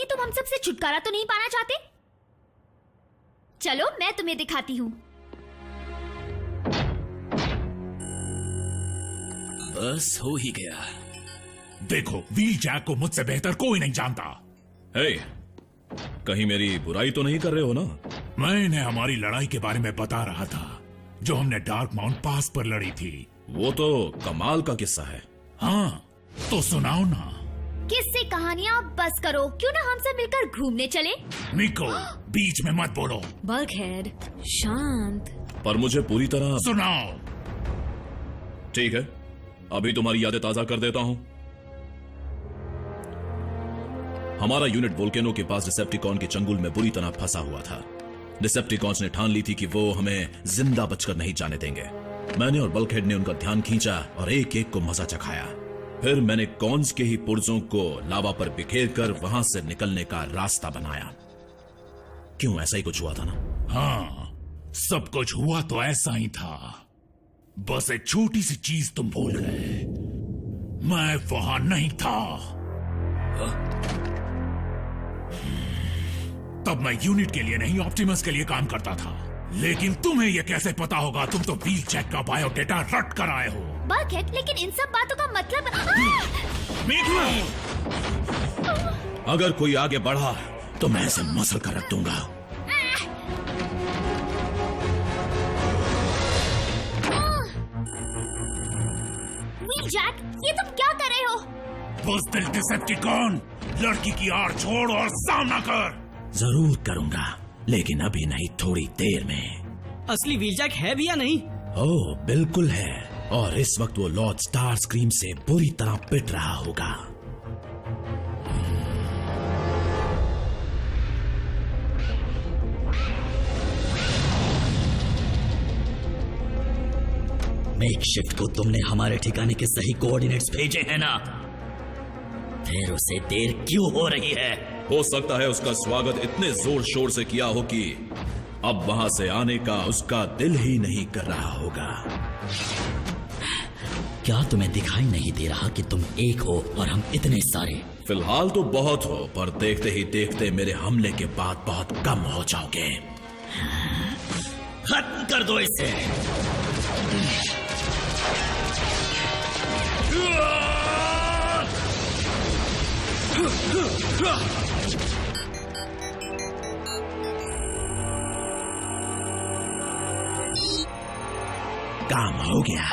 तुम हम सबसे छुटकारा तो नहीं पाना चाहते? चलो मैं तुम्हें दिखाती हूँ। बस हो ही गया। देखो, व्हील जैक को मुझसे बेहतर कोई नहीं जानता। हे, कहीं मेरी बुराई तो नहीं कर रहे हो ना? मैं इन्हें हमारी लड़ाई के बारे में बता रहा था, जो हमने डार्क माउंट पास पर लड़ी थी। वो तो कमाल का किस्सा है। हाँ, तो सुनाओ ना। किससे कहानियाँ बस करो, क्यों ना हम सब मिलकर घूमने चले? निको, बीच में मत बोलो। बल्कहेड, शांत। पर मुझे पूरी तरह। सुनाओ। ठीक है, अभी तुम्हारी यादें ताजा कर देता हूं। हमारा यूनिट वोल्केनो के पास डिसेप्टिकॉन के चंगुल में बुरी तरह फंसा हुआ था। डिसेप्टिकॉन्स ने ठान ली थी कि वो हमें जिंदा बचकर नहीं जाने देंगे। मैंने और बल्कहेड ने उनका ध्यान खींचा और एक एक को मजा चखाया। फिर मैंने कॉन्स के ही पुर्जों को लावा पर बिखेर कर वहां से निकलने का रास्ता बनाया। क्यों, ऐसा ही कुछ हुआ था ना? हाँ, सब कुछ हुआ तो ऐसा ही था। बस एक छोटी सी चीज तुम भूल गए, मैं वहां नहीं था। तब मैं यूनिट के लिए नहीं, ऑप्टिमस के लिए काम करता था। लेकिन तुम्हें यह कैसे पता होगा? तुम तो व्हील जैक का बायोडेटा रट कर आए हो। बल्कहेड, लेकिन इन सब बातों का मतलब। अगर कोई आगे बढ़ा तो मैं इसे मसल कर रख दूंगा। व्हील जैक, ये तुम क्या कर रहे हो? बुज़दिल डिसेप्टिकॉन, लड़की की आड़ छोड़ और सामना कर। जरूर करूंगा, लेकिन अभी नहीं, थोड़ी देर में। असली व्हील जैक है भी या नहीं? ओह, बिल्कुल है। और इस वक्त वो लॉर्ड स्टार स्क्रीम से बुरी तरह पिट रहा होगा। मेकशिफ्ट को तुमने हमारे ठिकाने के सही कोऑर्डिनेट्स भेजे हैं ना? फिर उसे देर क्यों हो रही है? हो सकता है उसका स्वागत इतने जोर शोर से किया हो कि अब वहां से आने का उसका दिल ही नहीं कर रहा होगा। क्या तुम्हें दिखाई नहीं दे रहा कि तुम एक हो और हम इतने सारे? फिलहाल तो बहुत हो, पर देखते ही देखते मेरे हमले के बाद बहुत कम हो जाओगे। खत्म कर दो इसे। काम हो गया।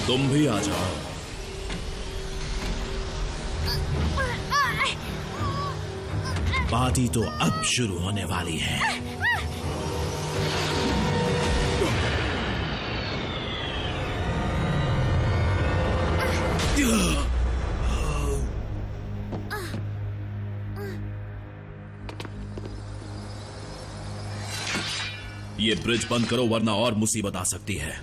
तुम भी आ जाओ। पार्टी तो अब शुरू होने वाली है। ये ब्रिज बंद करो, वरना और मुसीबत आ सकती है।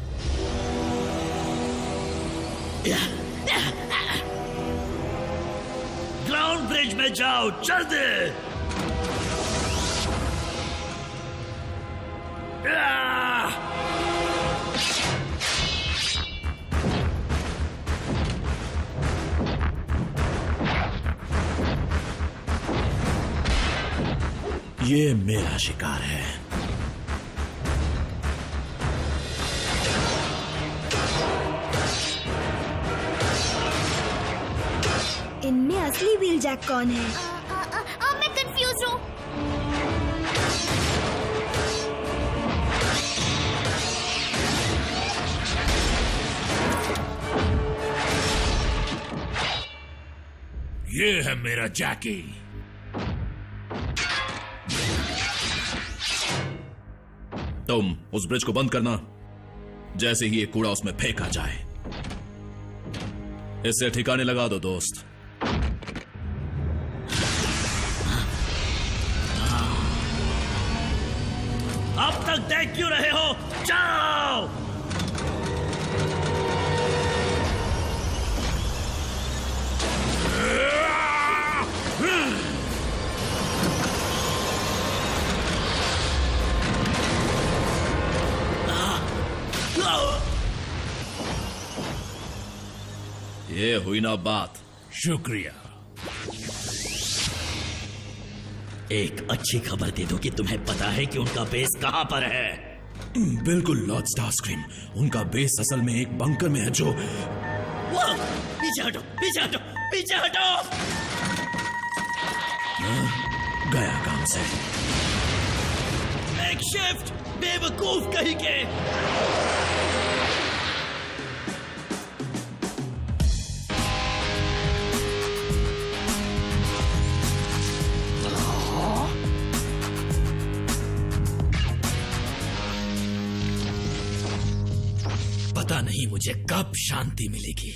ग्राउंड ब्रिज में जाओ, जल्दी। ये मेरा शिकार है। इनमें असली व्हील जैक कौन है? मैं कंफ्यूज हूँ। ये है मेरा जैकी। तुम उस ब्रिज को बंद करना, जैसे ही ये कूड़ा उसमें फेंका जाए। इससे ठिकाने लगा दो दोस्त। अब तक देख क्यों रहे हो? जाओ! ये हुई ना बात। शुक्रिया। एक अच्छी खबर दे दो कि तुम्हें पता है कि उनका बेस कहां पर है। बिल्कुल लॉर्ड स्टारस्क्रीम, उनका बेस असल में एक बंकर में है जो... पीछे हटो, पीछे हटो, पीछे हटो! गया काम से। मेकशिफ्ट बेवकूफ कहीं के! पता नहीं मुझे कब शांति मिलेगी।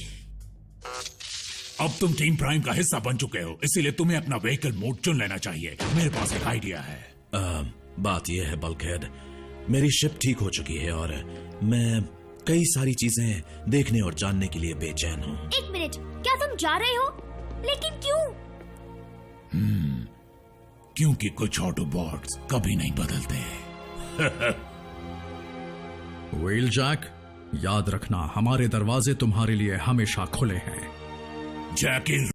अब तुम टीम प्राइम का हिस्सा बन चुके हो, इसीलिए तुम्हें अपना व्हीकल मोड चुन लेना चाहिए। मेरे पास एक आइडिया है। बात यह है बल्कहेड, मेरी शिप ठीक हो चुकी है और मैं कई सारी चीजें देखने और जानने के लिए बेचैन हूँ। एक मिनट, क्या तुम जा रहे हो? लेकिन क्यों? क्योंकि कुछ ऑटोबॉट्स कभी नहीं बदलते। व्हील जैक, याद रखना हमारे दरवाजे तुम्हारे लिए हमेशा खुले हैं। जैकी